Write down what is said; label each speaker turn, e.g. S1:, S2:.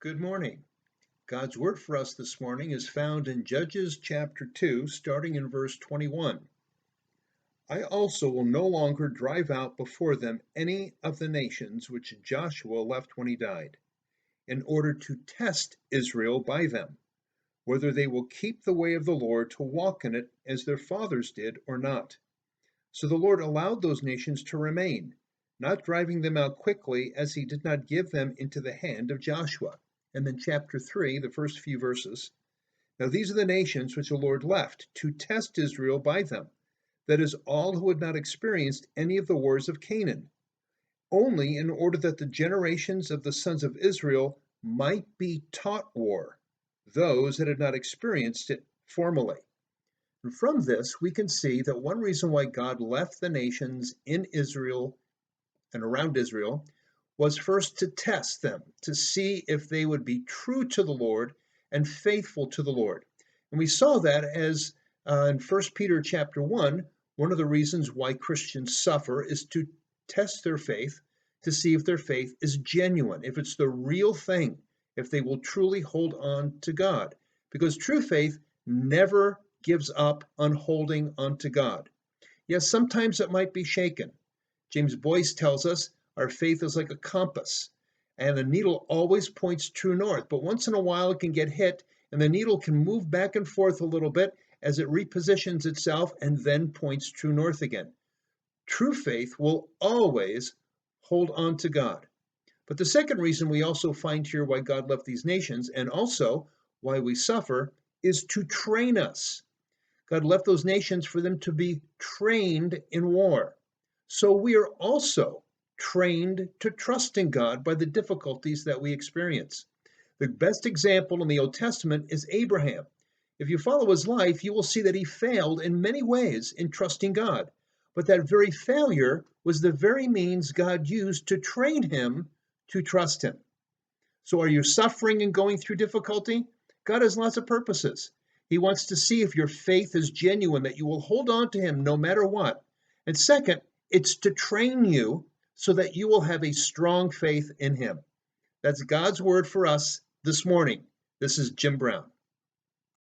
S1: Good morning. God's word for us this morning is found in Judges chapter 2, starting in verse 21. I also will no longer drive out before them any of the nations which Joshua left when he died, in order to test Israel by them, whether they will keep the way of the Lord to walk in it as their fathers did or not. So the Lord allowed those nations to remain, not driving them out quickly, as he did not give them into the hand of Joshua. And then chapter 3, the first few verses. Now these are the nations which the Lord left to test Israel by them, that is, all who had not experienced any of the wars of Canaan, only in order that the generations of the sons of Israel might be taught war, those that had not experienced it formerly. And from this, we can see that one reason why God left the nations in Israel and around Israel was first to test them, to see if they would be true to the Lord and faithful to the Lord. And we saw that as in 1 Peter chapter 1, one of the reasons why Christians suffer is to test their faith, to see if their faith is genuine, if it's the real thing, if they will truly hold on to God. Because true faith never gives up on holding on to God. Yes, sometimes it might be shaken. James Boyce tells us our faith is like a compass, and the needle always points true north, but once in a while it can get hit, and the needle can move back and forth a little bit as it repositions itself and then points true north again. True faith will always hold on to God. But the second reason we also find here why God left these nations, and also why we suffer, is to train us. God left those nations for them to be trained in war. So we are also trained to trust in God by the difficulties that we experience. The best example in the Old Testament is Abraham. If you follow his life, you will see that he failed in many ways in trusting God. But that very failure was the very means God used to train him to trust him. So are you suffering and going through difficulty? God has lots of purposes. He wants to see if your faith is genuine, that you will hold on to him no matter what. And second, it's to train you so that you will have a strong faith in him. That's God's word for us this morning. This is Jim Brown.